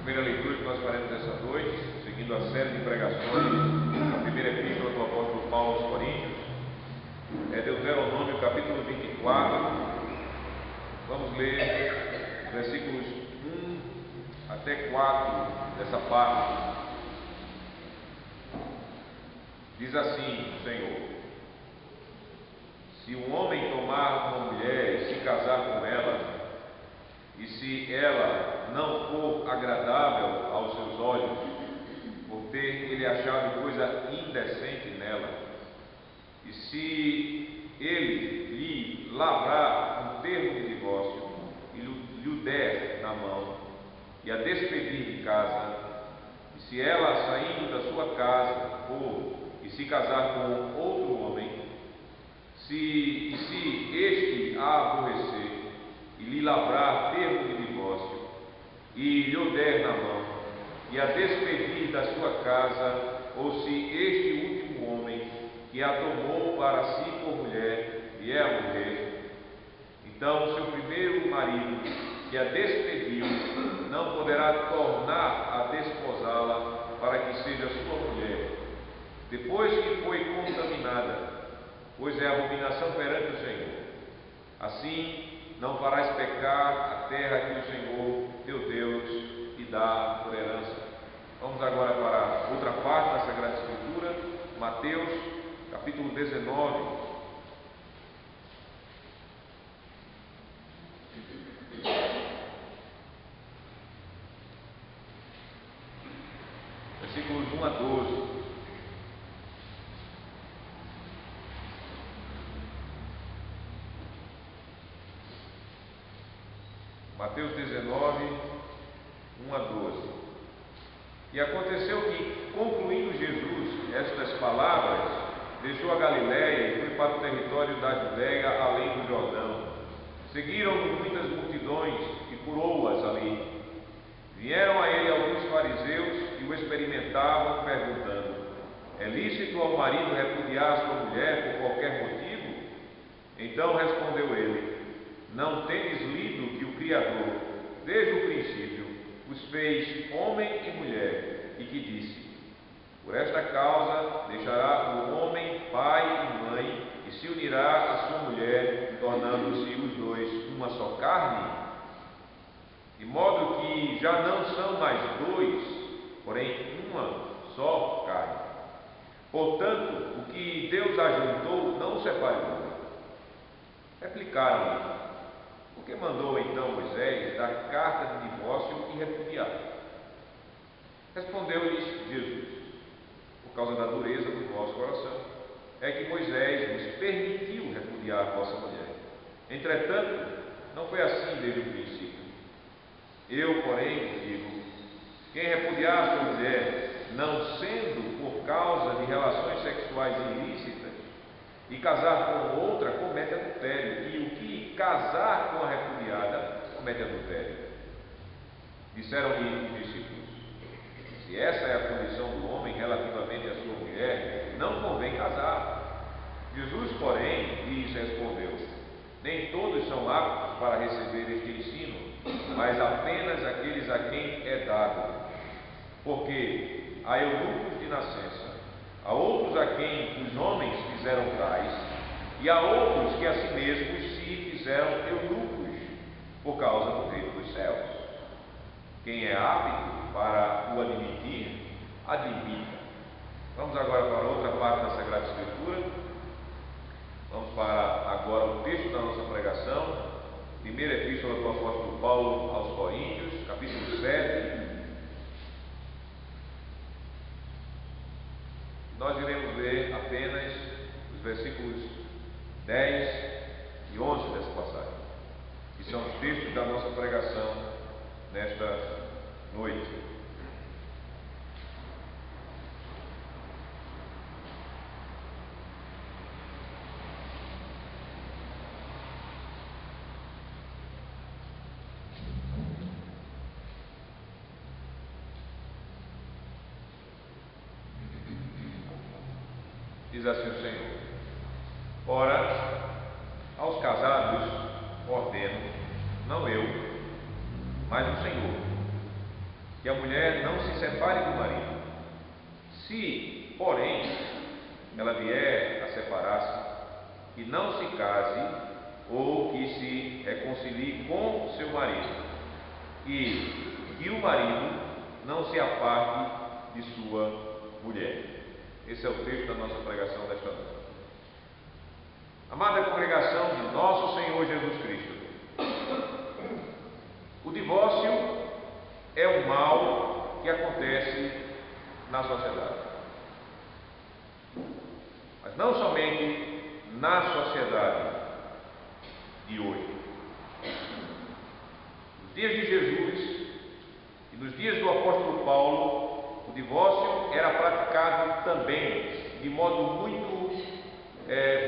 Primeira leitura que nós faremos essa noite, seguindo a série de pregações da primeira epístola do apóstolo Paulo aos Coríntios, é Deuteronômio capítulo 24. Vamos ler versículos 1 até 4 dessa parte. Diz assim o Senhor: se um homem tomar uma mulher e se casar com ela, e se ela não for agradável aos seus olhos, por ter ele achado coisa indecente nela, e se ele lhe lavrar um termo de divórcio e lhe o der na mão, e a despedir de casa, e se ela, saindo da sua casa, for e se casar com outro homem, se este a aborrecer e lhe lavrar termo de divórcio e lhe o der na mão, e a despedir da sua casa, ou se este último homem que a tomou para si por mulher vier a morrer, então seu primeiro marido que a despediu não poderá tornar a desposá-la para que seja sua mulher, depois que foi contaminada, pois é abominação perante o Senhor. Assim não farás pecar a terra que o Senhor teu Deus te dá por herança. Vamos agora para outra parte da Sagrada Escritura, Mateus capítulo 19. Versículos 1 a 12. Mateus 19, 1 a 12. E aconteceu que, concluindo Jesus estas palavras, deixou a Galiléia e foi para o território da Judéia, além do Jordão. Seguiram-no muitas multidões e curou-as ali. Vieram a ele alguns fariseus e o experimentavam, perguntando: é lícito ao marido repudiar sua mulher por qualquer motivo? Então respondeu ele: não tendes lido que o Criador, desde o princípio, os fez homem e mulher, e que disse: por esta causa deixará o homem pai e mãe, e se unirá à sua mulher, tornando-se os dois uma só carne? De modo que já não são mais dois, porém uma só carne. Portanto, o que Deus ajuntou, não o separe o homem. Replicaram-lhe: por que mandou então Moisés dar carta de divórcio e repudiar? Respondeu-lhes Jesus: por causa da dureza do vosso coração, é que Moisés vos permitiu repudiar a vossa mulher. Entretanto, não foi assim desde o princípio. Eu, porém, vos digo: quem repudiar a sua mulher, não sendo por causa de relações sexuais ilícitas, e casar com outra, comete adultério, e o que casar com a repudiada, comete adultério. Disseram-lhe os discípulos: se essa é a condição do homem relativamente à sua mulher, não convém casar. Jesus, porém, lhes respondeu: nem todos são aptos para receber este ensino, mas apenas aqueles a quem é dado. Porque há eunucos de nascença, há outros a quem os homens fizeram tais, e há outros que a si mesmos se fizeram eunucos, por causa do reino dos céus. Quem é apto para o admitir, admita. Vamos agora para outra parte da Sagrada Escritura. Vamos para agora o texto da nossa pregação, primeira epístola do apóstolo Paulo aos Coríntios, capítulo 7. Nós iremos ler apenas os versículos 10 e 11 dessa passagem, que são os textos da nossa pregação nesta noite. Diz assim o Senhor: ora, aos casados ordeno, não eu, mas o Senhor, que a mulher não se separe do marido. Se, porém, ela vier a separar-se, que não se case ou que se reconcilie com seu marido, e que o marido não se aparte de sua mulher. Esse é o texto da nossa pregação desta noite. Amada congregação de nosso Senhor Jesus Cristo, o divórcio é um mal que acontece na sociedade, mas não somente na sociedade de hoje. Nos dias de Jesus e nos dias do apóstolo Paulo, o divórcio era praticado também de modo muito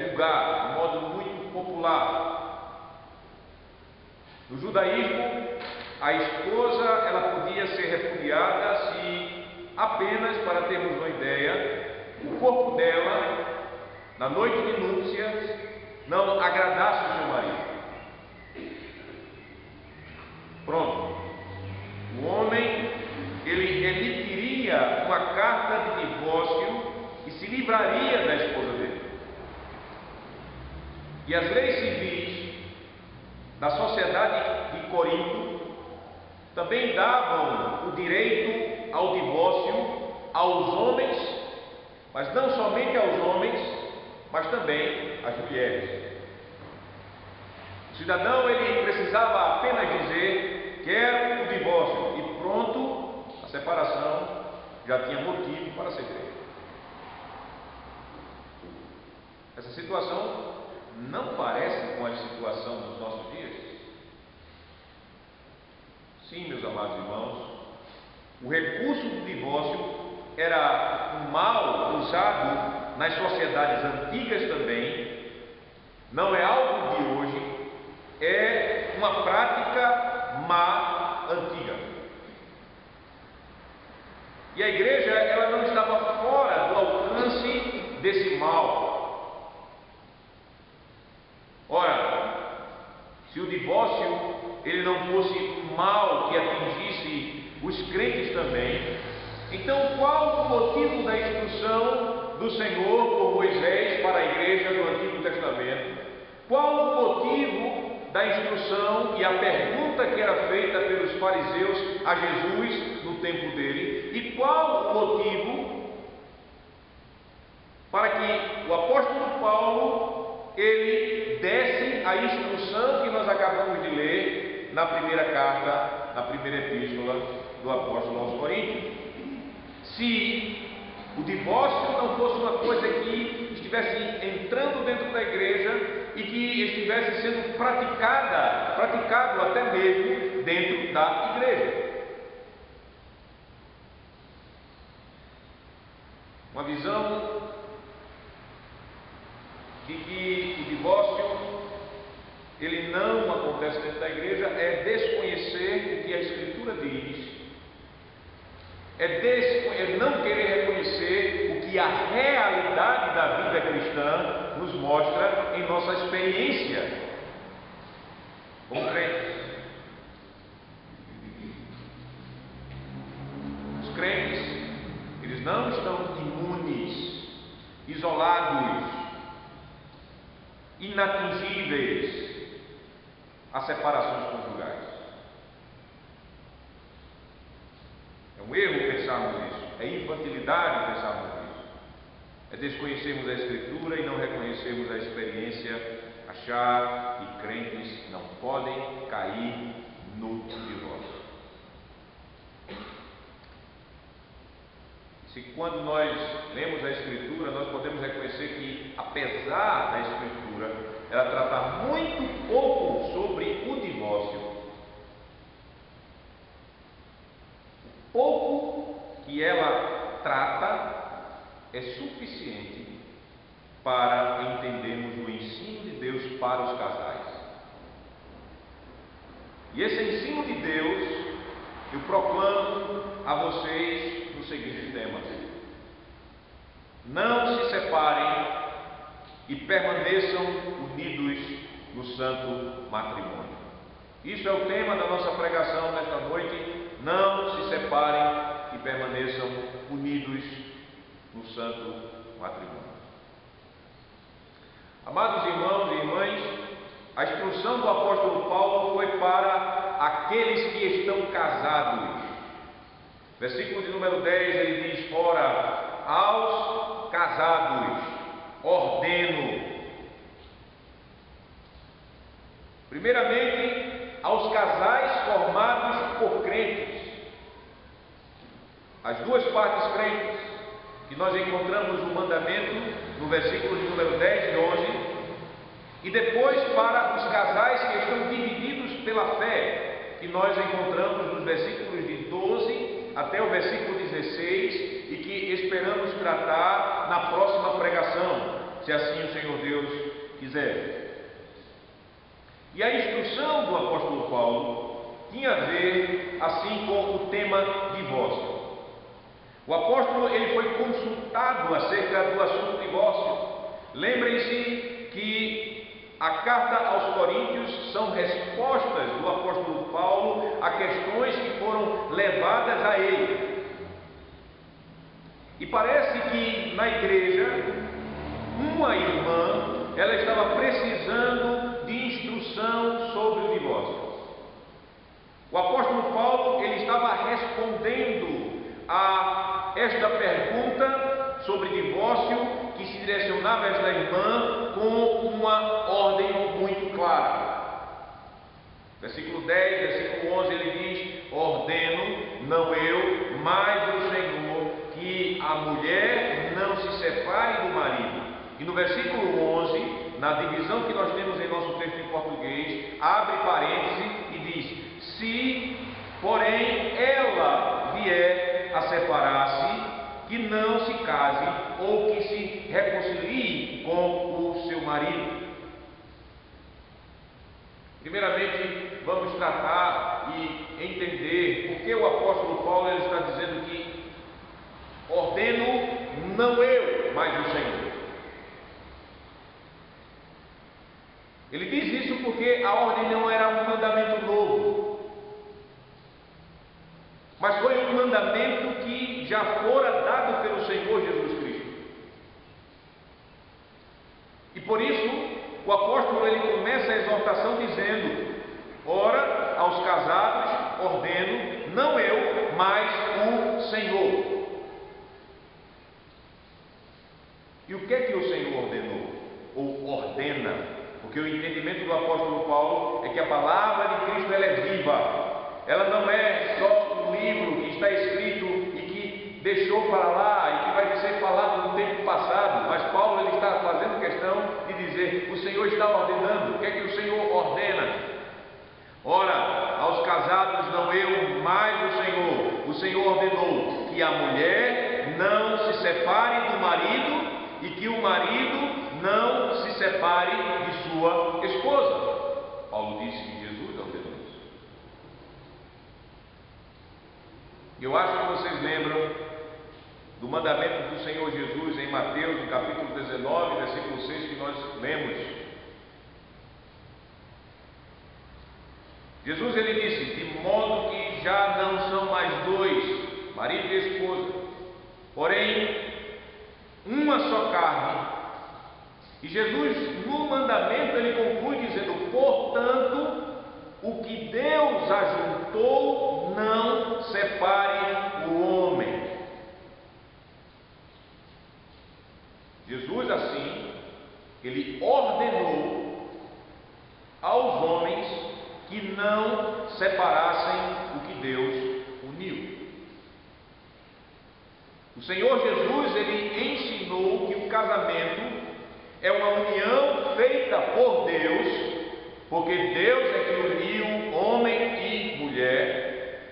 vulgar, de modo muito popular. No judaísmo, a esposa ela podia ser repudiada se apenas, para termos uma ideia, o corpo dela, na noite de núpcias, não agradasse o seu marido. Pronto. O homem, ele emitiria uma carta de divórcio e se livraria da esposa dele. E as leis civis da sociedade de Corinto também davam o direito ao divórcio aos homens, mas não somente aos homens, mas também às mulheres. O cidadão ele precisava apenas dizer: quero o divórcio, e pronto, a separação já tinha motivo para ser feita. Essa situação não parece com a situação dos nossos dias? Sim, meus amados irmãos, o recurso do divórcio era um mal usado nas sociedades antigas também, não é algo de hoje, é uma prática má antiga. E a igreja ela não estava fora do alcance desse mal. Ora, se o divórcio ele não fosse um mal que atingisse os crentes também, então qual o motivo da instrução do Senhor por Moisés para a igreja do Antigo Testamento? Qual o motivo da instrução e a pergunta que era feita pelos fariseus a Jesus no tempo dele? E qual o motivo para que o apóstolo Paulo ele desse a instrução que nós acabamos de ler na primeira carta, na primeira epístola do apóstolo aos Coríntios? Se o divórcio não fosse uma coisa que estivesse entrando dentro da igreja e que estivesse sendo praticado até mesmo dentro da igreja. Uma visão de que o divórcio ele não acontece dentro da igreja é desconhecer o que a Escritura diz, é não querer reconhecer o que a realidade da vida cristã nos mostra em nossa experiência como crentes. Os crentes, eles não estão imunes, isolados, inatingíveis a separações conjugais. É um erro pensarmos nisso, é infantilidade pensarmos nisso, é desconhecermos a Escritura e não reconhecermos a experiência, achar que crentes não podem cair no divórcio. Se quando nós lemos a Escritura, nós podemos reconhecer que, apesar da Escritura ela tratar muito pouco sobre o divórcio, o pouco que ela trata é suficiente para entendermos o ensino de Deus para os casais. E esse ensino de Deus eu proclamo a vocês no seguinte tema: não se separem e permaneçam unidos no santo matrimônio. Isso é o tema da nossa pregação nesta noite. não se separem e permaneçam unidos no santo matrimônio. Amados irmãos e irmãs, a instrução do apóstolo Paulo foi para aqueles que estão casados. Versículo de número 10, ele diz: ora, aos casados ordeno. Primeiramente, aos casais formados por crentes. As duas partes crentes, que nós encontramos o mandamento no versículo de número 10 e 11, e depois para os casais que estão divididos pela fé, que nós encontramos nos versículos de 12 até o versículo 16, e que esperamos tratar na próxima pregação, se assim o Senhor Deus quiser. E a instrução do apóstolo Paulo tinha a ver, assim, com o tema divórcio. O apóstolo ele foi consultado acerca do assunto divórcio. Lembrem-se que a carta aos Coríntios são respostas do apóstolo Paulo a questões que foram levadas a ele. E parece que na igreja, uma irmã, ela estava precisando de instrução sobre o divórcio. O apóstolo Paulo, ele estava respondendo a esta pergunta sobre divórcio, que se direcionava a esta irmã com uma ordem muito clara. Versículo 10, versículo 11, ele diz: ordeno, não eu, mas o Senhor, que a mulher não se separe do marido. E no versículo 11, na divisão que nós temos em nosso texto em português, abre parênteses e diz: se, porém, ela vier a separar-se, que não se case ou que se reconcilie com o seu marido. Primeiramente, vamos tratar e entender por que o apóstolo Paulo ele está dizendo que ordeno não eu, mas o Senhor. Ele diz isso porque a ordem não era um mandamento novo, mas foi um mandamento que já fora dado pelo Senhor Jesus Cristo. E por isso, o apóstolo ele começa a exortação dizendo: ora, aos casados ordeno, não eu, mas o Senhor. E o que é que o Senhor ordenou? Ou ordena? Porque o entendimento do apóstolo Paulo é que a palavra de Cristo ela é viva. Ela não é só um livro que está escrito e que deixou para lá e que vai ser falado no tempo passado. Mas Paulo ele está fazendo questão de dizer: o Senhor está ordenando. O que é que o Senhor ordena? Ora, aos casados não eu, mas o Senhor. O Senhor ordenou que a mulher não se separe do marido e que o marido não se separe de sua esposa. Paulo disse que Jesus ordenou isso. Eu acho que vocês lembram do mandamento do Senhor Jesus em Mateus, no capítulo 19, versículo 6, que nós lemos. Jesus ele disse: de modo que já não são mais dois, marido e esposa, porém uma só carne. E Jesus, no mandamento, ele conclui dizendo: portanto, o que Deus ajuntou, não separe o homem. Jesus, assim, ele ordenou aos homens que não separassem o que Deus uniu. O Senhor Jesus, ele ensinou que o casamento é uma união feita por Deus, porque Deus é que uniu homem e mulher,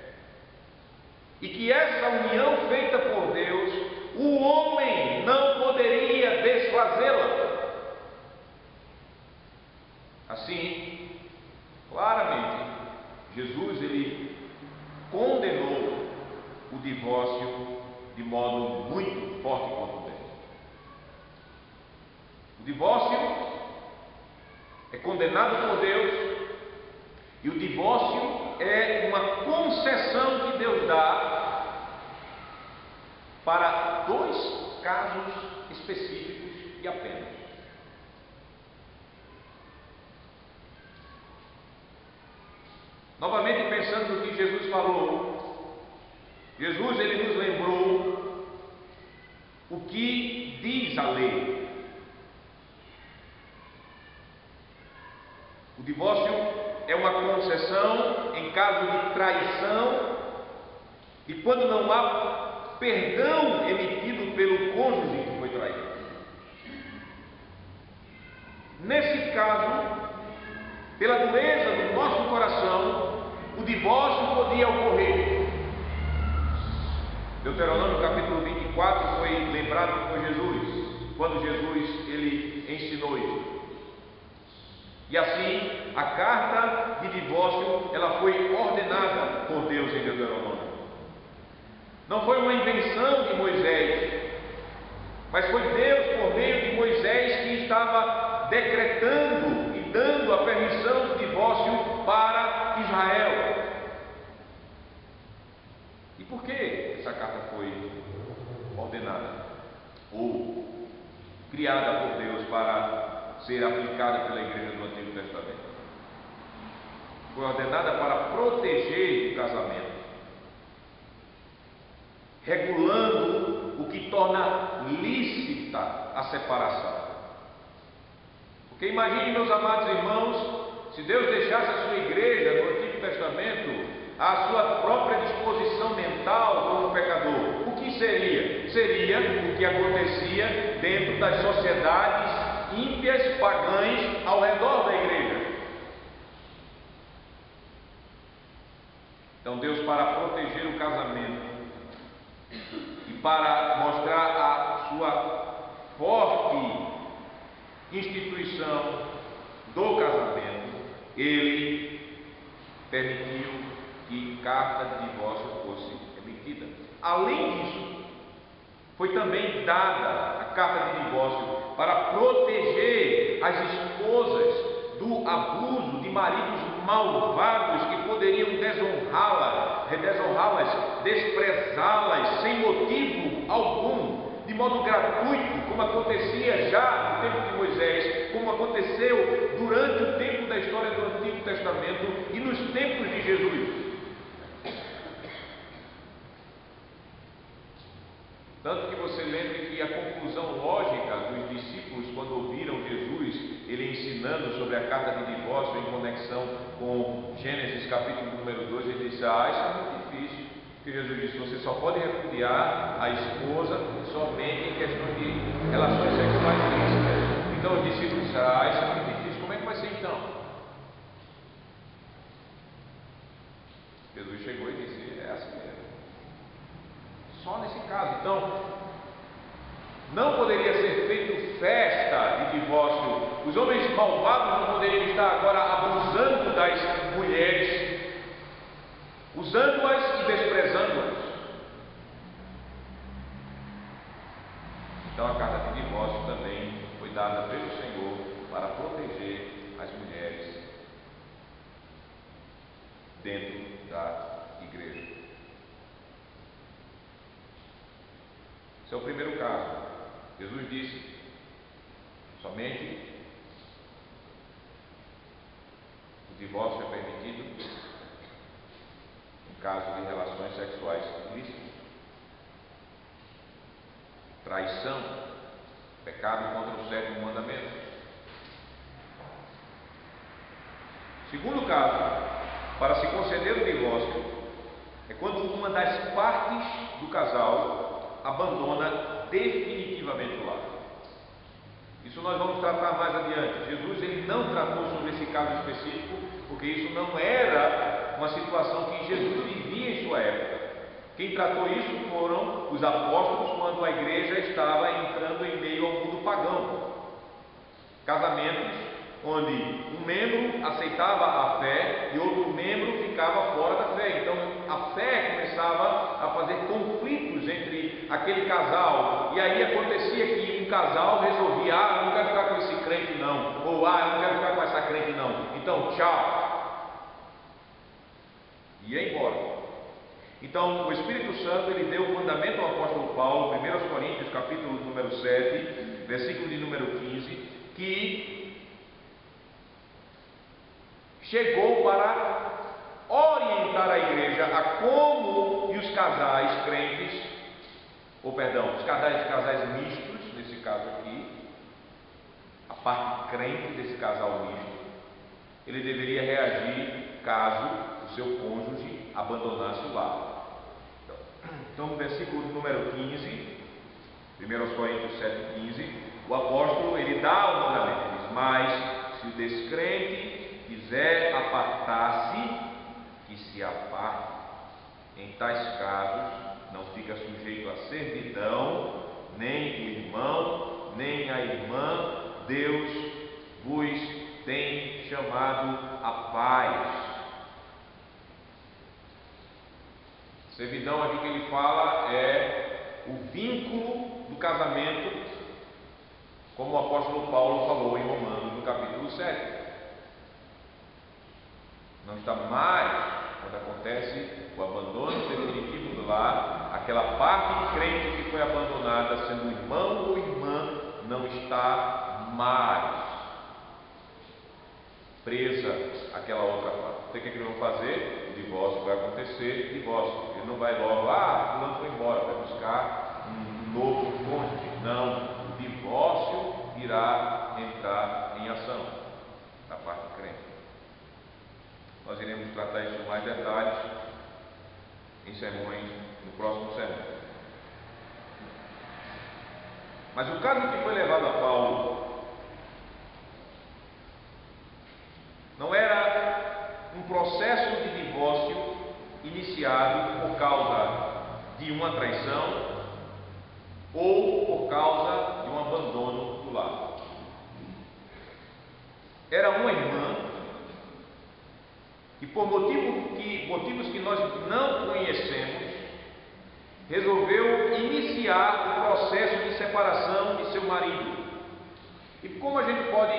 e que essa união feita por Deus, o homem não poderia desfazê-la. Assim, claramente, Jesus ele condenou o divórcio de modo muito forte e contundente. O divórcio é condenado por Deus, e o divórcio é uma concessão que Deus dá para dois casos específicos e apenas. Novamente pensando no que Jesus falou, Jesus ele nos lembrou o que diz a lei. O divórcio é uma concessão em caso de traição e quando não há perdão emitido pelo cônjuge que foi traído. Nesse caso, pela dureza do nosso coração, o divórcio podia ocorrer. Deuteronômio capítulo 24 foi lembrado por Jesus, quando Jesus ele ensinou isso. E assim, a carta de divórcio, ela foi ordenada por Deus em Deuteronômio. Não foi uma invenção de Moisés, mas foi Deus, por meio de Moisés, que estava decretando e dando a permissão do divórcio para Israel. E por que essa carta foi ordenada ou criada por Deus para ser aplicada pela igreja do Antigo Testamento? Foi ordenada para proteger o casamento, regulando o que torna lícita a separação. Porque imagine, meus amados irmãos, se Deus deixasse a sua igreja no Antigo Testamento à sua própria disposição mental como pecador, o que seria? Seria o que acontecia dentro das sociedades ímpias, pagãs, ao redor da igreja. Então Deus, para proteger o casamento e para mostrar a sua forte instituição do casamento, Ele permitiu que carta de divórcio fosse emitida. Além disso, foi também dada a carta de divórcio para proteger as esposas do abuso de maridos malvados que poderiam desonrá-las, desprezá-las sem motivo algum, de modo gratuito, como acontecia já no tempo de Moisés, como aconteceu durante o tempo da história do Antigo Testamento e nos tempos de Jesus. Tanto que você lembre que a conclusão lógica dos discípulos, quando ouviram Jesus, ele ensinando sobre a carta de divórcio em conexão com Gênesis capítulo número 2, ele disse: isso é muito difícil. Porque Jesus disse: você só pode repudiar a esposa somente em questão de relações sexuais ilícitas. Então os discípulos disseram: isso é muito difícil, como é que vai ser então? Jesus chegou e disse: é assim mesmo. Só nesse caso. Então, não poderia ser feito festa de divórcio. Os homens malvados não poderiam estar agora abusando das mulheres, usando-as e desprezando-as. Então a carta de divórcio também foi dada pelo Senhor para proteger as mulheres dentro da igreja. Esse é o primeiro caso. Jesus disse: somente o divórcio é permitido em caso de relações sexuais ilícitas, traição, pecado contra o sétimo mandamento. Segundo caso, para se conceder o divórcio, é quando uma das partes do casal abandona definitivamente o lar. Isso nós vamos tratar mais adiante. Jesus ele não tratou sobre esse caso específico, porque isso não era uma situação que Jesus vivia em sua época. Quem tratou isso foram os apóstolos quando a igreja estava entrando em meio ao mundo pagão. Casamentos onde um membro aceitava a fé e outro membro ficava fora da fé. Então a fé começava a fazer conflitos entre aquele casal, e aí acontecia que um casal resolvia: eu não quero ficar com esse crente não, ou eu não quero ficar com essa crente não, então tchau, e ia embora. Então, o Espírito Santo, ele deu o mandamento ao apóstolo Paulo, 1 Coríntios, capítulo número 7, versículo de número 15, que chegou para orientar a igreja a como e os casais crentes, os casais mistos, nesse caso aqui, a parte crente desse casal misto, ele deveria reagir caso o seu cônjuge abandonasse o lar. Então, no versículo número 15, 1 Coríntios 7,15, o apóstolo, ele dá o mandamento, ele diz: mas se o descrente quiser apartar-se, que se aparte. Em tais casos, não fica sujeito à servidão, nem o irmão, nem a irmã. Deus vos tem chamado a paz. Servidão aqui que ele fala é o vínculo do casamento, como o apóstolo Paulo falou em Romanos, no capítulo 7. Não está mais, quando acontece o abandono definitivo do lar, aquela parte crente que foi abandonada, sendo irmão ou irmã, não está mais presa àquela outra parte. Então, o que eles vão fazer? O divórcio vai acontecer, divórcio. Ele não vai logo, fulano foi embora, vai buscar um novo cônjuge. Não, o divórcio irá entrar em ação da parte crente. Nós iremos tratar isso com mais detalhes em sermões, no próximo sermão. Mas o caso que foi levado a Paulo não era um processo de divórcio iniciado por causa de uma traição ou por causa de um abandono do lar. Era uma irmã que, por motivos que nós não conhecemos, resolveu iniciar o processo de separação de seu marido. E como a gente pode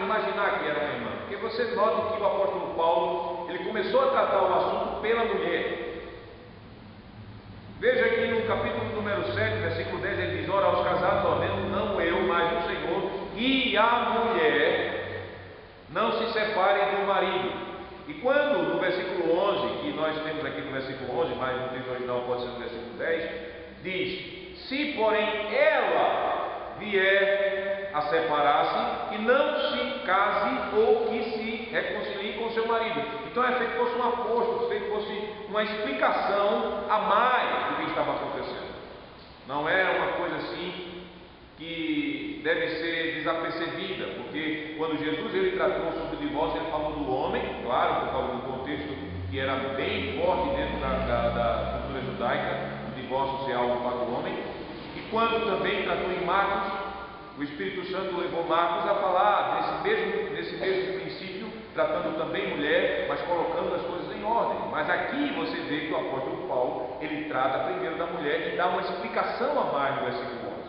imaginar que era uma irmã? Porque você nota que o apóstolo Paulo, ele começou a tratar o assunto pela mulher. Veja aqui no capítulo número 7, versículo 10, ele diz: ora, aos casados ordeno, não eu, mas o Senhor, que a mulher não se separe do marido. E quando, no versículo 11, que nós temos aqui no versículo 11, mas no texto original pode ser no versículo 10, diz: se porém ela vier a separar-se, que não se case ou que se reconcilie com seu marido. Então é feito fosse um aposto, feito fosse uma explicação a mais do que estava acontecendo. Não é uma coisa assim que deve ser desapercebida, porque quando Jesus ele tratou sobre o divórcio, ele falou do homem, claro, por causa do contexto que era bem forte dentro da cultura judaica, o divórcio ser algo para o homem. E quando também tratou em Marcos, o Espírito Santo levou Marcos a falar nesse mesmo princípio, tratando também mulher, mas colocando as coisas em ordem. Mas aqui você vê que o apóstolo Paulo, ele trata primeiro da mulher e dá uma explicação a mais no versículo 11.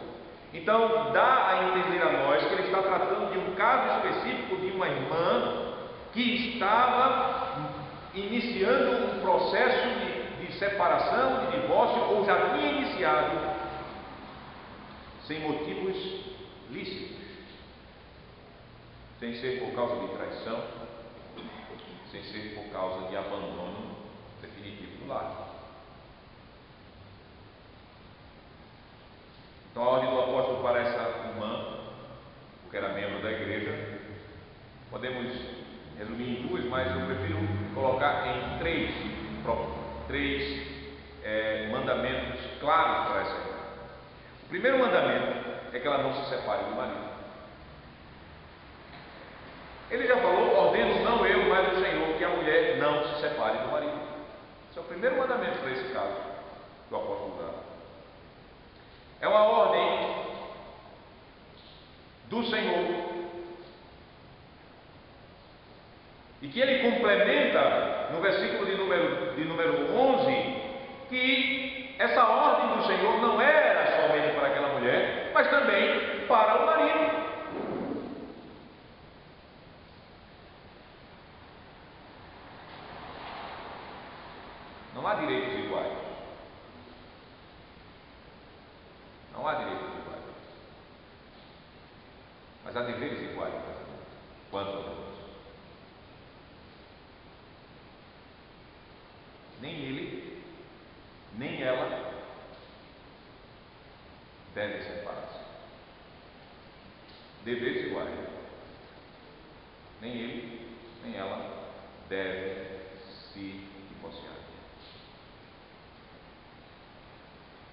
Então, dá a entender a nós que ele está tratando de um caso específico de uma irmã que estava iniciando um processo de separação, de divórcio, ou já tinha iniciado, sem motivos lícitos, sem ser por causa de traição, sem ser por causa de abandono definitivo do lar. Então, a ordem do apóstolo para essa irmã, que era membro da igreja, podemos resumir em duas, mas eu prefiro colocar em três mandamentos claros para essa irmã. O primeiro mandamento é que ela não se separe do marido. Ele já falou: ordeno não eu, mas o Senhor, que a mulher não se separe do marido. Esse é o primeiro mandamento para esse caso que o apóstolo dá. É uma ordem do Senhor, e que ele complementa no versículo de número 11, que essa ordem do Senhor não era somente para aquela mulher, mas também para o marido. Não há direitos iguais. Não há direitos iguais. Mas há deveres iguais no casamento. Quanto ao divórcio. Nem ele, nem ela devem separar-se. Deveres iguais. Nem ele, nem ela devem se divorciar.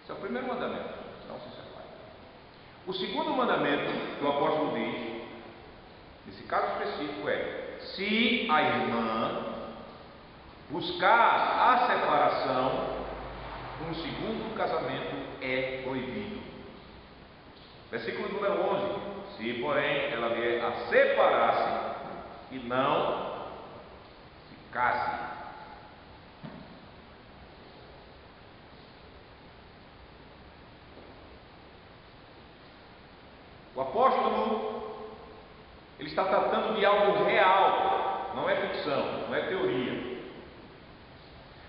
Esse é o primeiro mandamento, não se separe. O segundo mandamento que o apóstolo diz, nesse caso específico, é: se a irmã buscar a separação, um segundo casamento é proibido. Versículo número 11: se, porém, ela vier a separar-se e não se case. O apóstolo, ele está tratando de algo real, não é ficção, não é teoria.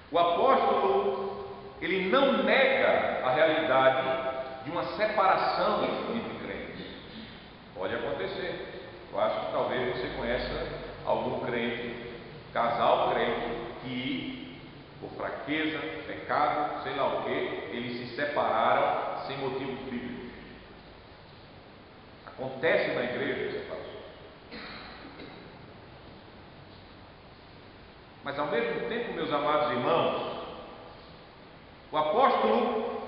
O apóstolo, ele não nega a realidade de uma separação entre crentes. Pode acontecer. Eu acho que talvez você conheça algum crente, casal crente, que por fraqueza, pecado, sei lá o que, eles se separaram sem motivos bíblicos. Acontece na igreja separação. Mas ao mesmo tempo, meus amados irmãos, o apóstolo,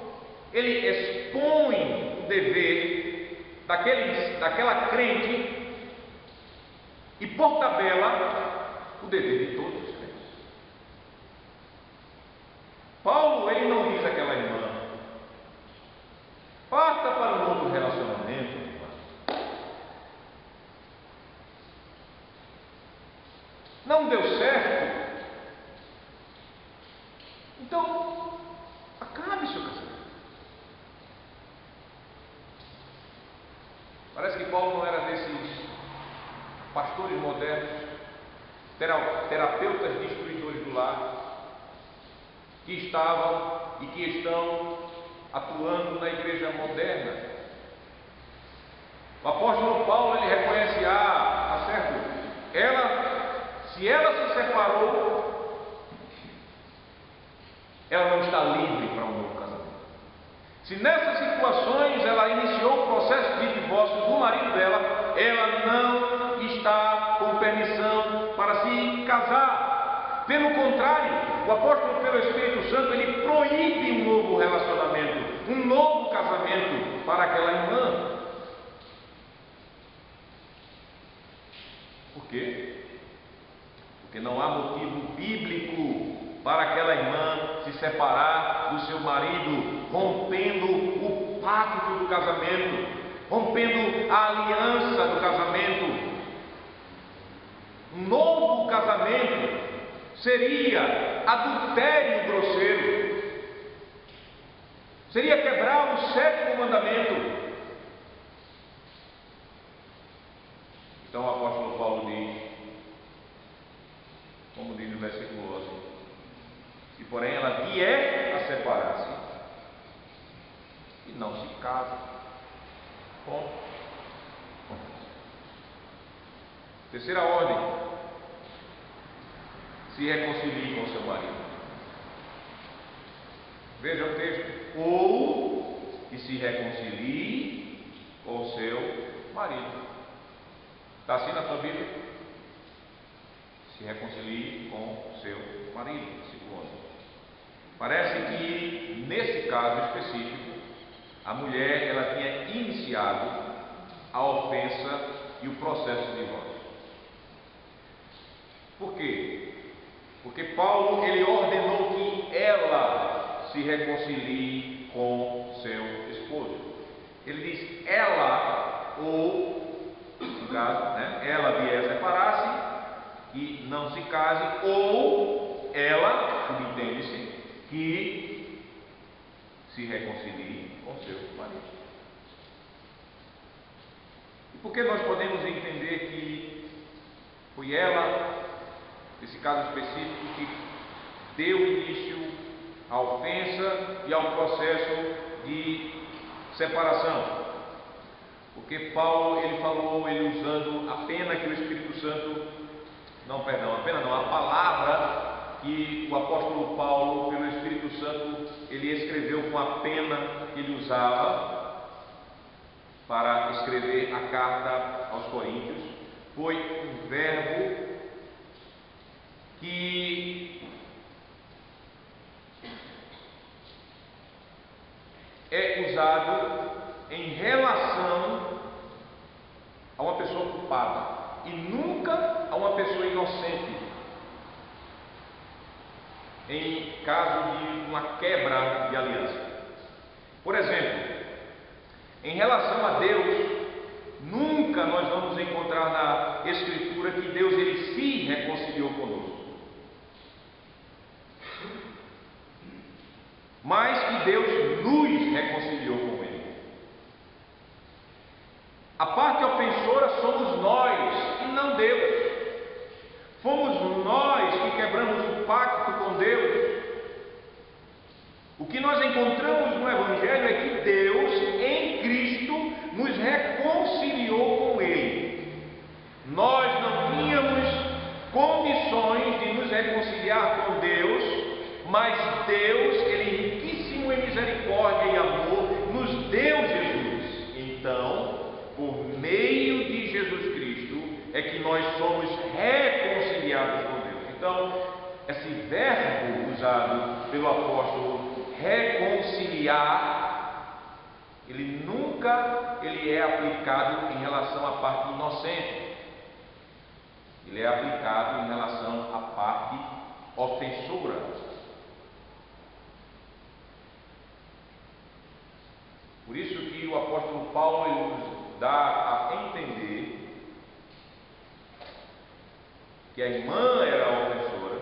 ele expõe o dever daquela crente e, por tabela, o dever de todos os crentes. Paulo, ele não diz àquela irmã: parta para um novo relacionamento, irmã. Não deu certo? Então, acabe seu casamento. Parece que Paulo não era desses pastores modernos, terapeutas destruidores do lar, que estavam e que estão atuando na igreja moderna. O apóstolo Paulo, ele reconhece: tá certo, se ela se separou, ela não está livre para um novo casamento. Se nessas situações ela iniciou o processo de divórcio do marido dela, ela não está com permissão para se casar. Pelo contrário, o apóstolo, pelo Espírito Santo, ele proíbe um novo relacionamento, um novo casamento para aquela irmã. Por quê? Porque não há motivo bíblico para aquela irmã se separar do seu marido, rompendo o pacto do casamento, rompendo a aliança do casamento. Um novo casamento seria adultério grosseiro, seria quebrar o sétimo mandamento. Então o apóstolo Paulo diz, como diz no versículo 11: se porém ela vier a separar-se e não se casa, bom. Terceira ordem: se reconcilie com seu marido. Veja o texto: ou que se reconcilie com o seu marido. Está assim na sua Bíblia? Se reconcilie com seu marido, versículo 11. Parece que nesse caso específico, a mulher, ela tinha iniciado a ofensa e o processo de divórcio. Por quê? Porque Paulo, ele ordenou que ela se reconcilie com seu esposo. Ele diz ela, ou, no caso, ela vier a separar-se e não se case, ou ela, subentende-se, que se reconcilie com seu marido. E por que nós podemos entender que foi ela, nesse caso específico, que deu início à ofensa e ao processo de separação. Porque Paulo, ele usando a pena que o Espírito Santo, a palavra que o apóstolo Paulo, pelo Espírito Santo, ele escreveu com a pena que ele usava para escrever a carta aos Coríntios, foi um verbo que é usado em relação a uma pessoa culpada e nunca a uma pessoa inocente, em caso de uma quebra de aliança. Por exemplo, em relação a Deus, nunca nós vamos encontrar na Escritura que Deus ele se reconciliou conosco, mas que Deus nos reconciliou com Ele. A parte ofensora somos nós e não Deus. Fomos nós que quebramos o pacto com Deus. O que nós encontramos no Evangelho é que Deus, em Cristo, nos reconciliou com Ele. Nós não tínhamos condições de nos reconciliar com Deus, mas Deus, Ele riquíssimo em misericórdia e amor, nos deu Jesus. Então, por meio de Jesus Cristo, é que nós somos reconciliados com Deus. Então, esse verbo usado pelo apóstolo, reconciliar, ele nunca é aplicado em relação à parte inocente. Ele é aplicado em relação à parte ofensora. Por isso que o apóstolo Paulo ele nos dá a entender que a irmã era a ofensora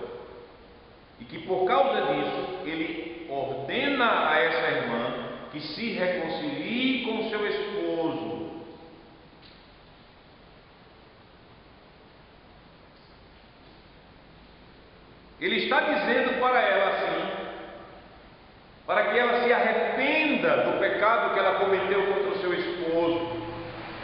e que por causa disso ele ordena a essa irmã que se reconcilie com seu esposo. Ele está dizendo para ela assim, para que ela se arrependa do pecado que ela cometeu contra o seu esposo.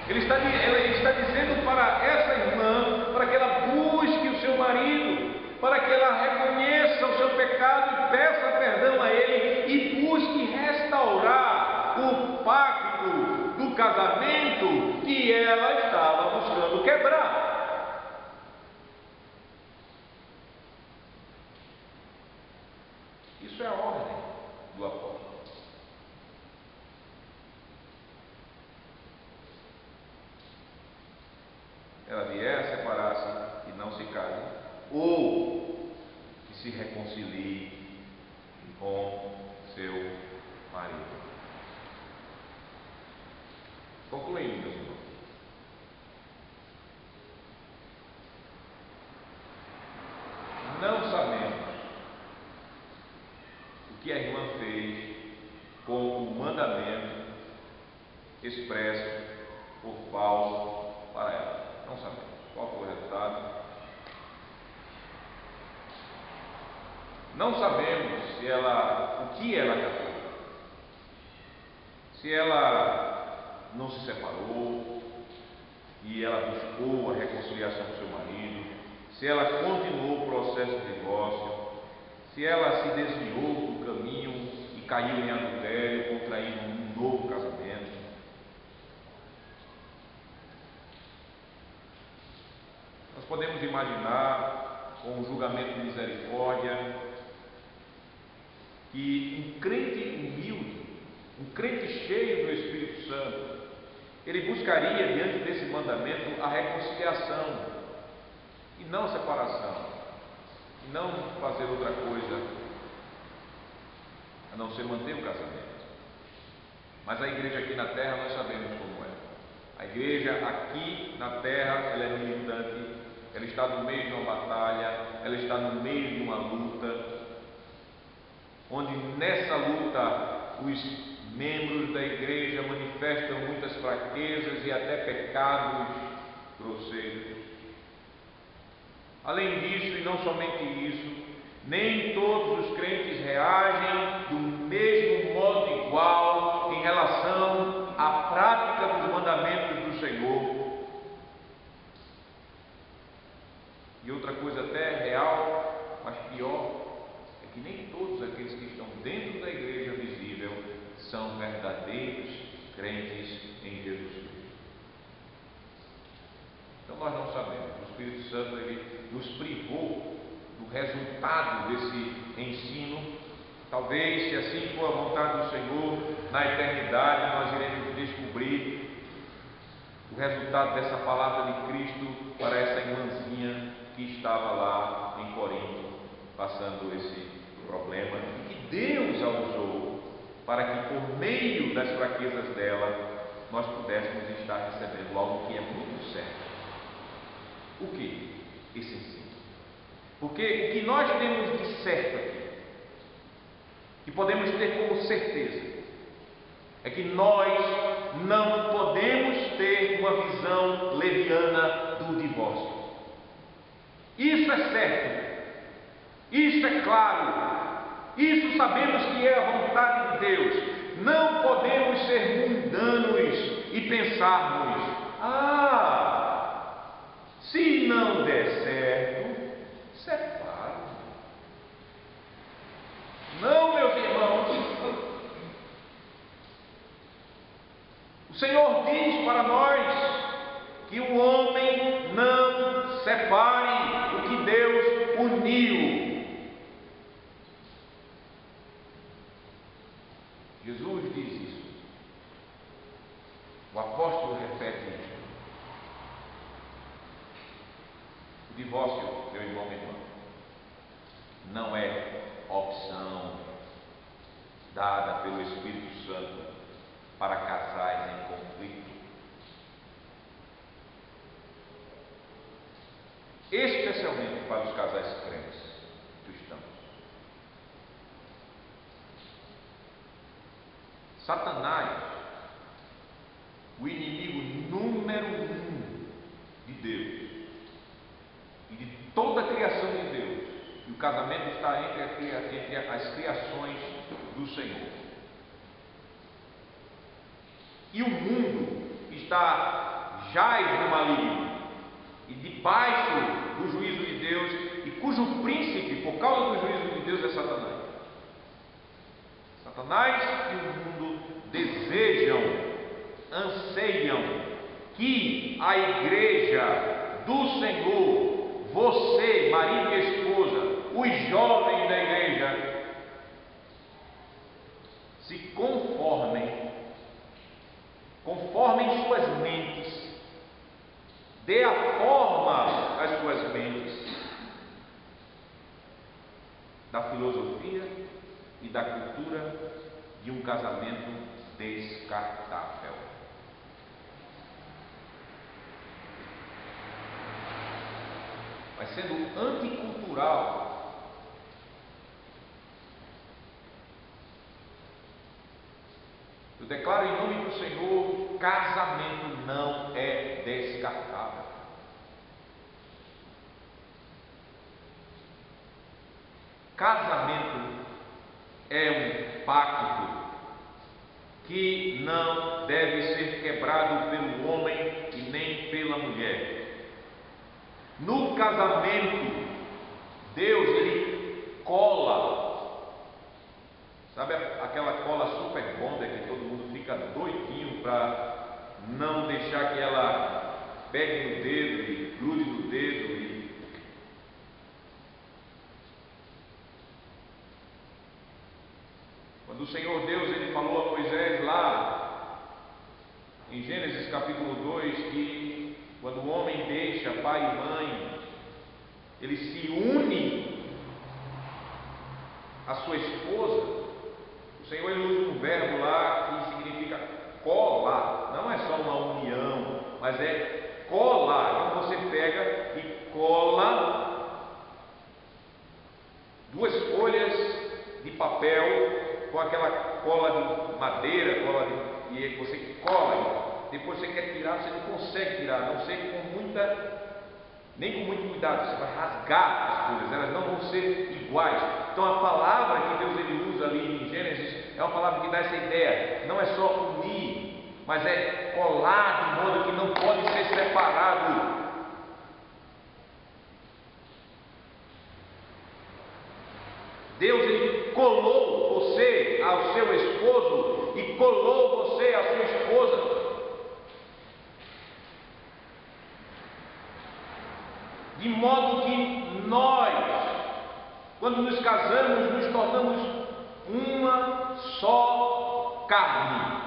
Ele está dizendo para essa irmã, para que ela busque o seu marido, para que ela reconheça o seu pecado e peça perdão a ele e busque restaurar o pacto do casamento que ela estava buscando quebrar. Isso é a ordem do apóstolo. Ela vier a separar-se e não se case, ou que se reconcilie com seu marido. Concluindo, meus irmãos. Não sabemos o que a irmã fez com o mandamento expresso por Paulo para ela. Não sabemos qual foi o resultado. Não sabemos o que ela catou. Se ela não se separou e ela buscou a reconciliação com seu marido, se ela continuou o processo de divórcio, se ela se desviou do caminho e caiu em adultério, contraindo um novo casamento. Nós podemos imaginar, com um julgamento de misericórdia, que um crente humilde, um crente cheio do Espírito Santo, ele buscaria diante desse mandamento a reconciliação e não a separação, e não fazer outra coisa a não ser manter o casamento. Mas a igreja aqui na terra nós sabemos como é. A igreja aqui na terra ela é militante, ela está no meio de uma batalha, ela está no meio de uma luta, onde nessa luta os membros da igreja manifestam muitas fraquezas e até pecados grosseiros. Além disso, e não somente isso, Nem todos os crentes reagem do mesmo modo igual em relação à prática dos mandamentos do Senhor. E outra coisa até real, mas pior, é que nem todos aqueles que estão dentro da igreja visível são verdadeiros crentes em Jesus Cristo. Então nós não sabemos. O Espírito Santo ele nos privou do resultado desse ensino. Talvez, se assim for a vontade do Senhor, na eternidade nós iremos descobrir o resultado dessa palavra de Cristo para essa irmãzinha que estava lá em Corinto, passando esse problema, e que Deus a usou para que, por meio das fraquezas dela, nós pudéssemos estar recebendo algo que é muito certo. O que? Esse ensino. Porque o que nós temos de certo aqui, que podemos ter como certeza, é que nós não podemos ter uma visão leviana do divórcio. Isso é certo, isso é claro, isso sabemos que é a vontade de Deus. Não podemos ser mundanos e pensarmos: se não der certo, separa. Não, meus irmãos. O Senhor diz para nós que o homem não separe o que Deus uniu. Jesus diz isso. O apóstolo repete isso. O divórcio, meu irmão, minha irmã, não é opção dada pelo Espírito Santo para casais em conflito. Especialmente para os casais crentes, cristãos. Satanás, o inimigo número 1 de Deus e de toda a criação de Deus, e o casamento está entre as criações do Senhor. E o mundo jaz no maligno e debaixo do juízo de Deus, e cujo príncipe, por causa do juízo de Deus, é Satanás. Satanás e o mundo desejam, anseiam que a igreja do Senhor, você, marido e esposa, os jovens da igreja, se conformem suas mentes, dê a forma às suas mentes da filosofia e da cultura de um casamento descartável. Vai sendo anticultural. Eu declaro em nome do Senhor: casamento não é descartável. Casamento é um pacto que não deve ser quebrado pelo homem e nem pela mulher. No casamento, Deus ele cola, sabe aquela cola super bonder que todo mundo fica doidinho para não deixar que ela pegue no dedo e grude no dedo. Quando o Senhor Deus ele falou a Moisés lá em Gênesis capítulo 2 que quando o homem deixa pai e mãe, ele se une à sua esposa, o Senhor ele usa um verbo lá que significa colar. Não é só uma união, mas é colar. Então você pega e cola duas folhas de papel com aquela cola de madeira, e você cola, depois você quer tirar, você não consegue tirar, a não ser com muita nem com muito cuidado, você vai rasgar as folhas, elas não vão ser iguais. Então a palavra que Deus ele usa ali em Gênesis é uma palavra que dá essa ideia, não é só unir, mas é colar de modo que não pode ser separado. Deus ele colou você ao seu esposo e colou você à sua esposa. De modo que nós, quando nos casamos, nos tornamos uma só carne.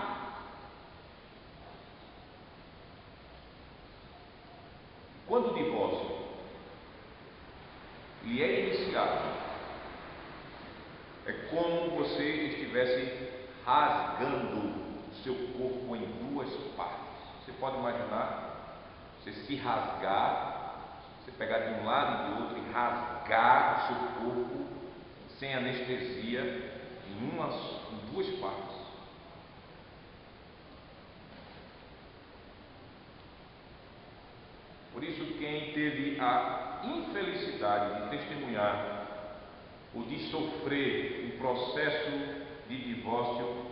Quando o divórcio ele é iniciado, é como você estivesse rasgando o seu corpo em duas partes. Você pode imaginar você se rasgar, você pegar de um lado e do outro e rasgar o seu corpo sem anestesia em duas partes. Por isso, quem teve a infelicidade de testemunhar ou de sofrer um processo de divórcio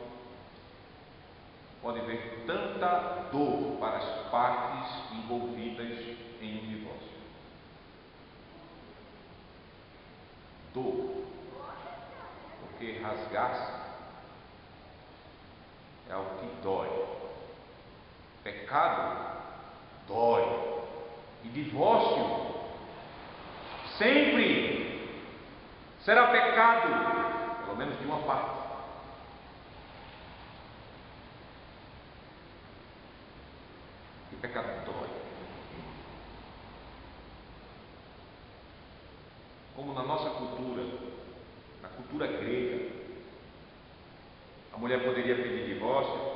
pode ver tanta dor para as partes envolvidas em um divórcio. Dor, porque rasgar-se é algo que dói. Pecado dói. E divórcio sempre será pecado, pelo menos de uma parte. E pecado dói. Como na nossa cultura, na cultura grega, a mulher poderia pedir divórcio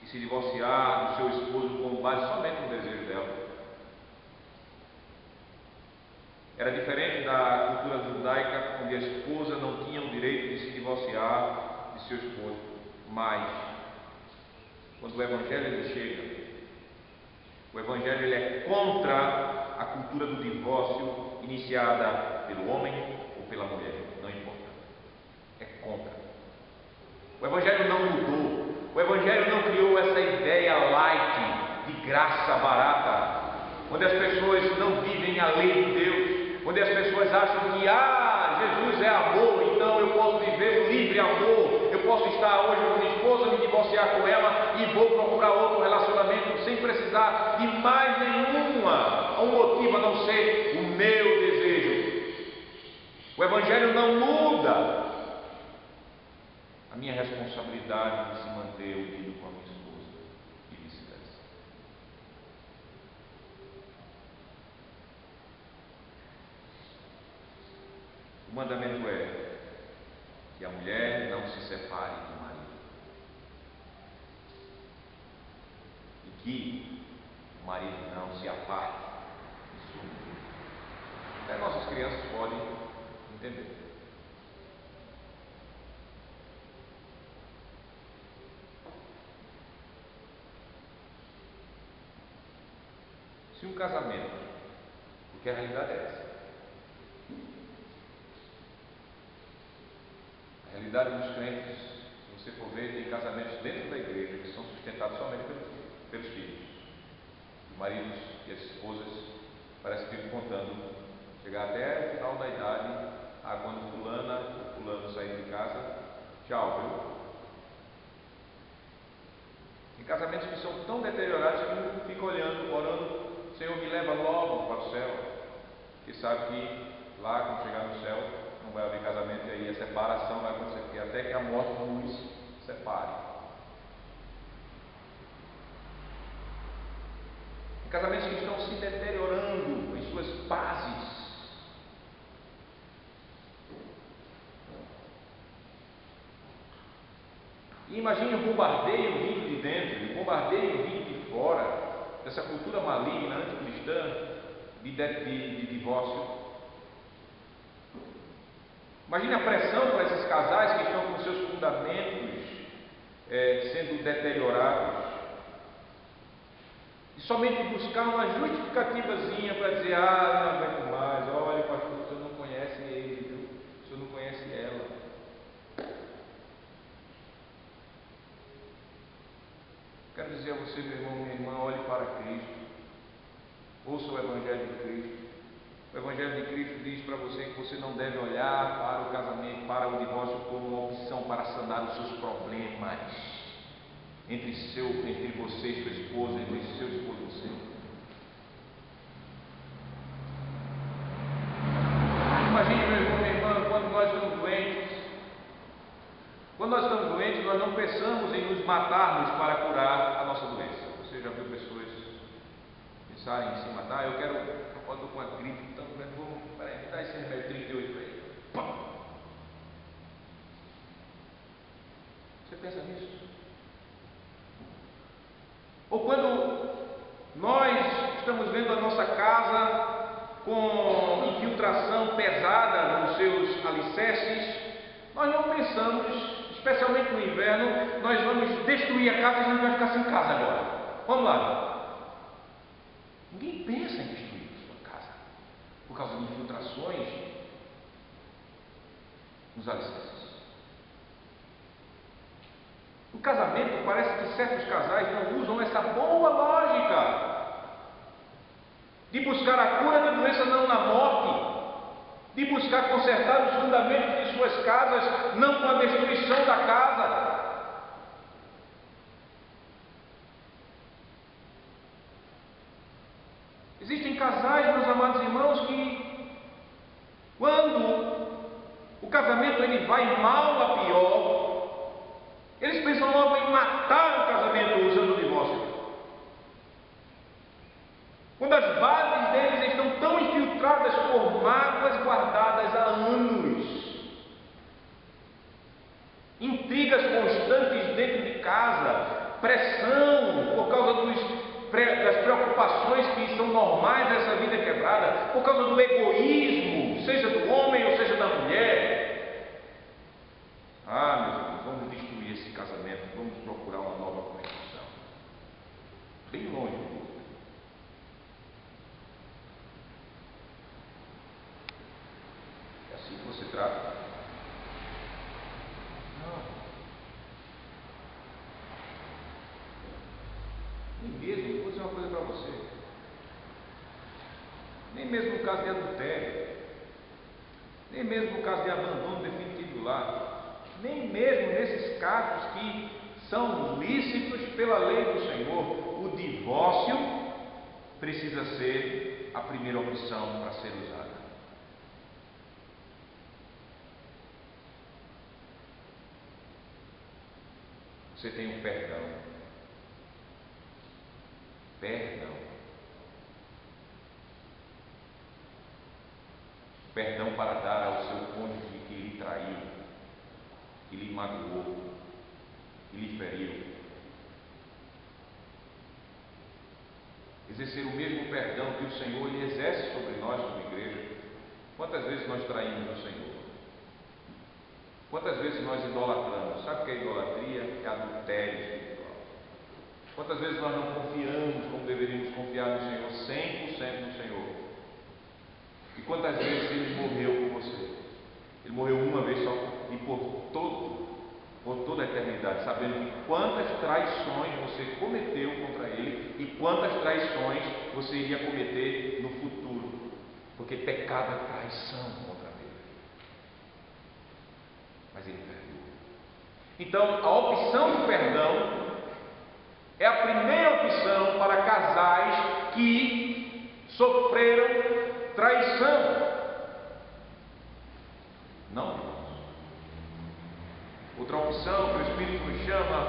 e se divorciar do seu esposo com base somente no desejo dela. Era diferente da cultura judaica, onde a esposa não tinha o direito de se divorciar de seu esposo. Mas, quando o Evangelho ele chega, o Evangelho ele é contra a cultura do divórcio iniciada pelo homem ou pela mulher, não importa. É contra. O Evangelho não mudou. O Evangelho não criou essa ideia light de graça barata, onde as pessoas não vivem a lei de Deus, onde as pessoas acham que Jesus é amor, então eu posso viver um livre amor, eu posso estar hoje com minha esposa, me divorciar com ela e vou procurar outro relacionamento sem precisar de mais nenhuma, um motivo a não ser o meu desejo. O Evangelho não muda a minha responsabilidade de se manter unido com a minha esposa e vice-versa. O mandamento é que a mulher não se separe do marido e que o marido não se aparte de sua mulher. Até nossas crianças podem entender. Se um casamento, porque a realidade é essa, a realidade dos crentes, se você for ver, tem casamentos dentro da igreja que são sustentados somente pelos filhos. Os maridos e as esposas parece que ficam contando, chegar até o final da idade, quando fulana ou fulano sair de casa, tchau, viu? Tem casamentos que são tão deteriorados que um fica olhando, orando, Senhor, me leva logo para o céu, porque sabe que lá, quando chegar no céu, não vai haver casamento e aí a separação vai acontecer, porque até que a morte nos separe. Tem casamentos que estão se deteriorando em suas bases. E imagine o bombardeio vindo de dentro, o bombardeio vindo de fora, dessa cultura maligna, anticristã, de divórcio. Imagine a pressão para esses casais que estão com seus fundamentos sendo deteriorados. e somente buscar uma justificativazinha para dizer: ah, não aguento mais, olha pastor, o senhor não conhece ele, viu? O senhor não conhece ela. Quero dizer a você, meu irmão, minha irmã, olhe para Cristo, ouça o Evangelho de Cristo. O Evangelho de Cristo diz para você que você não deve olhar para o casamento, para o divórcio como uma opção para sanar os seus problemas entre você e sua esposa, entre seu esposo e você. Imagine, meu irmão, minha irmã, quando nós estamos doentes, nós não pensamos em nos matarmos para curar a nossa doença. Você já viu pessoas pensarem em se matar? Eu estou com a gripe, então peraí, me dá esse remédio 38 para ele. Pá! Você pensa nisso? Ou quando nós estamos vendo a nossa casa com infiltração pesada nos seus alicerces, nós não pensamos, especialmente no inverno, nós vamos destruir a casa e a gente vai ficar sem casa agora. Vamos lá. Ninguém pensa em destruir a sua casa por causa de infiltrações nos alicerces. No casamento, parece que certos casais não usam essa boa lógica de buscar a cura da doença não na morte, de buscar consertar os fundamentos de suas casas não com a destruição da casa. Existem casais, meus amados irmãos, que quando o casamento ele vai mal a pior, eles pensam logo em matar o casamento usando o divórcio. Quando as bases deles estão tão infiltradas por mágoas guardadas há anos, intrigas constantes dentro de casa, pressão por causa das preocupações que são normais dessa vida quebrada, por causa do egoísmo, seja do homem ou seja da mulher. Ah, meus irmãos, vamos destruir esse casamento, vamos procurar uma nova conexão. Bem longe do outro. É assim que você trata? Não. Nem mesmo, vou dizer uma coisa para você. Nem mesmo no caso de adultério, nem mesmo no caso de abandono definitivo do lar, nem mesmo nesses casos que são lícitos pela lei do Senhor, o divórcio precisa ser a primeira opção para ser usada. Você tem o perdão. Perdão. Perdão para dar ao seu cônjuge que lhe traiu, que lhe magoou, que lhe feriu. Exercer o mesmo perdão que o Senhor lhe exerce sobre nós como igreja. Quantas vezes nós traímos o Senhor? Quantas vezes nós idolatramos? Sabe o que é idolatria? É adultério espiritual. Quantas vezes nós não confiamos como deveríamos confiar no Senhor, 100% no Senhor? E quantas vezes Ele morreu por você? Ele morreu uma vez só e por toda a eternidade, sabendo que quantas traições você cometeu contra Ele e quantas traições você iria cometer no futuro, porque pecado é traição contra Deus. Mas Ele perdoou. Então, a opção do perdão é a primeira opção para casais que sofreram traição. Não, irmãos. Outra opção que o Espírito nos chama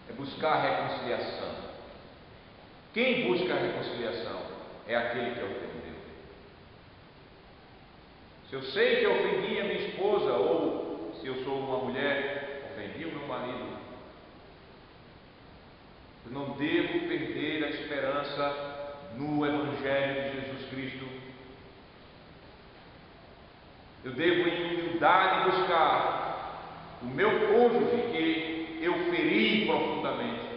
é buscar a reconciliação. Quem busca a reconciliação é aquele que ofendeu. Se eu sei que eu ofendi a minha esposa, ou se eu sou uma mulher, ofendi o meu marido, eu não devo perder a esperança no Evangelho de Jesus Cristo. Eu devo em humildade buscar o meu cônjuge que eu feri profundamente.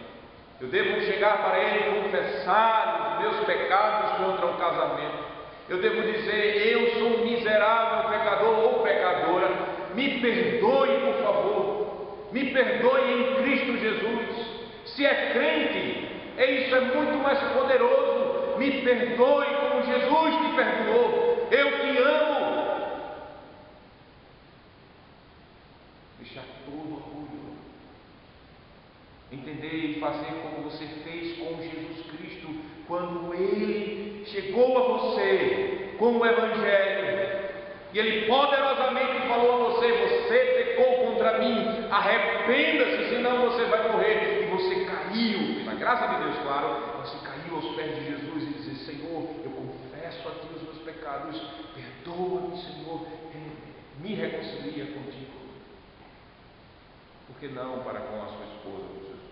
Eu devo chegar para Ele e confessar os meus pecados contra o casamento. Eu devo dizer: eu sou um miserável pecador ou pecadora. Me perdoe, por favor. Me perdoe em Cristo Jesus. Se é crente, isso é muito mais poderoso. Me perdoe como Jesus te perdoou. Eu te amo. Deixar todo orgulho. Entender e fazer como você fez com Jesus Cristo, quando Ele chegou a você com o Evangelho, e Ele poderosamente falou a você: você pecou contra mim, arrependa-se, senão você vai morrer. E você caiu, na graça de Deus, claro, você caiu aos pés de Jesus e disse: Senhor, eu confesso a Ti os meus pecados, perdoa-me, Senhor, me reconcilia contigo. Por que não para com a sua esposa, com o seu esposo?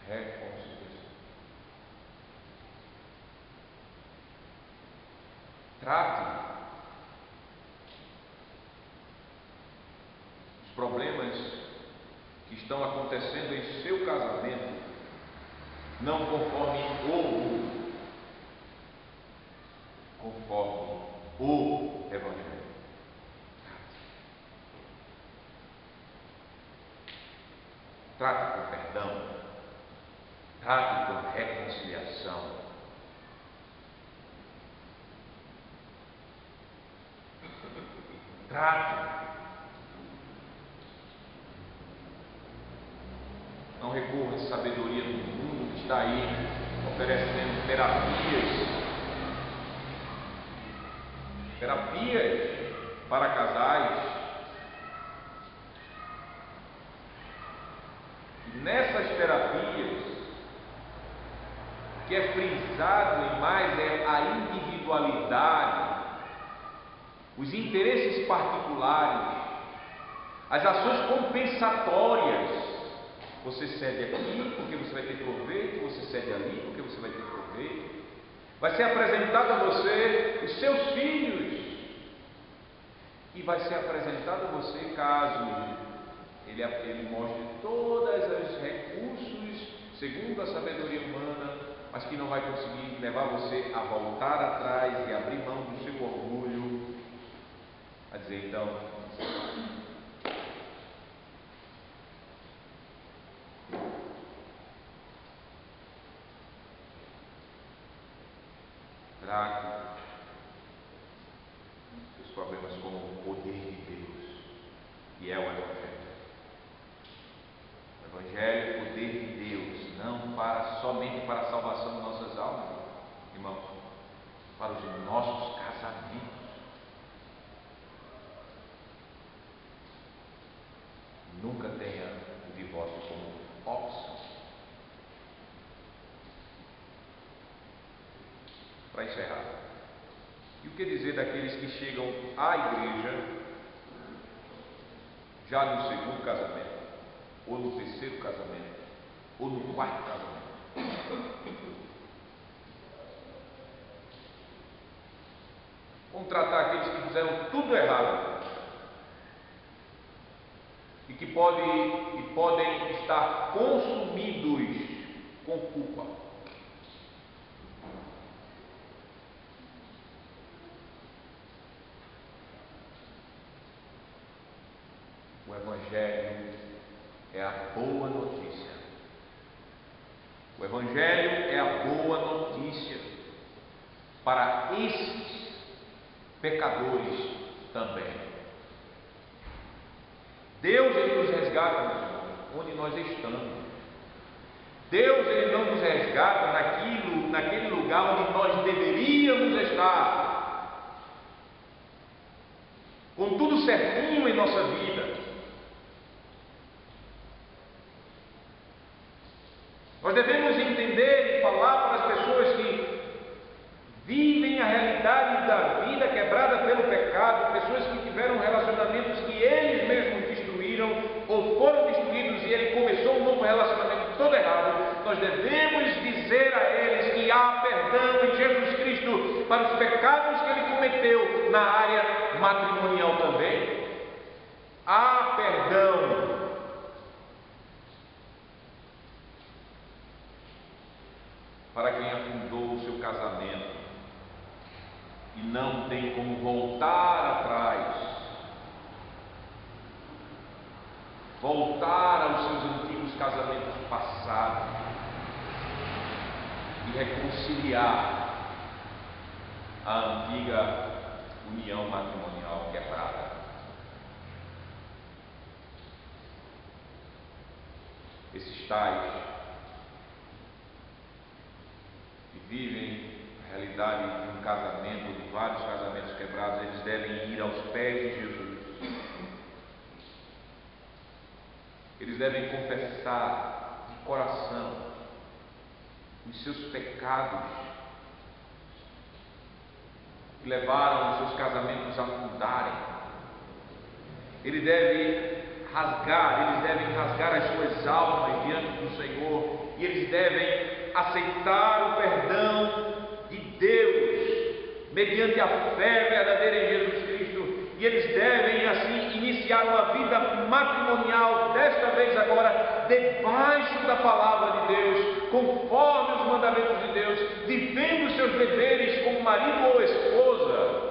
Reconciliação. Trate os problemas que estão acontecendo em seu casamento, não conforme o mundo, conforme o Evangelho. Trate com perdão, trate com reconciliação. Trate. Não recorra à sabedoria do mundo que está aí oferecendo terapias para casais. E nessas terapias, o que é frisado em mais é a individualidade, os interesses particulares, as ações compensatórias. Você cede aqui porque você vai ter proveito, você cede ali porque você vai ter proveito. Vai ser apresentado a você os seus filhos, e vai ser apresentado a você caso ele mostre todos os recursos segundo a sabedoria humana, mas que não vai conseguir levar você a voltar atrás e abrir mão do seu orgulho, a dizer: então, trate os problemas como o poder de Deus, e é o Evangelho. O Evangelho é o poder de Deus, não somente para a salvação de nossas almas, irmãos, para os nossos casamentos. Nunca tenha o divórcio como opção. Para encerrar, e o que dizer daqueles que chegam à igreja já no segundo casamento, ou no terceiro casamento, ou no quarto casamento? Vamos tratar aqueles que fizeram tudo errado e que podem estar consumidos com culpa. O Evangelho é a boa notícia. O Evangelho é a boa notícia para esses pecadores também. Deus, Ele nos resgata, meus irmãos, onde nós estamos. Deus, Ele não nos resgata naquele lugar onde nós deveríamos estar, com tudo certinho em nossa vida. Nós devemos entender e falar para as pessoas que vivem a realidade da vida quebrada pelo pecado, pessoas que tiveram relacionamentos que eles mesmos destruíram ou foram destruídos e ele começou um novo relacionamento todo errado. Nós devemos dizer a eles que há perdão em Jesus Cristo para os pecados que ele cometeu na área matrimonial também. há perdão. Para quem afundou o seu casamento e não tem como voltar atrás, voltar aos seus antigos casamentos passados e reconciliar a antiga união matrimonial quebrada. Esses tais que vivem a realidade de um casamento, de vários casamentos quebrados, eles devem ir aos pés de Jesus. Eles devem confessar de coração os seus pecados que levaram os seus casamentos a afundarem. Eles devem rasgar as suas almas diante do Senhor, e eles devem aceitar o perdão de Deus mediante a fé verdadeira em Jesus Cristo, e eles devem assim iniciar uma vida matrimonial, desta vez agora debaixo da palavra de Deus, conforme os mandamentos de Deus, vivendo os seus deveres como marido ou esposa,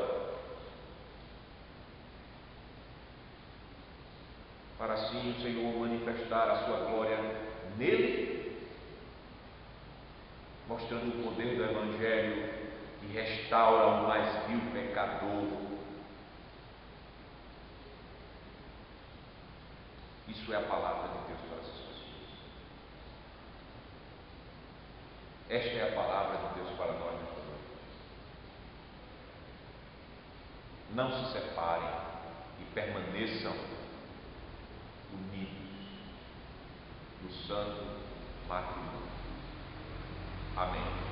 para assim o Senhor manifestar a sua glória nele, mostrando o poder do Evangelho que restaura o mais vil pecador. Isso é a palavra de Deus para essas pessoas. Esta é a palavra de Deus para nós nesta noite. Não se separem e permaneçam unidos no santo matrimônio. Amém.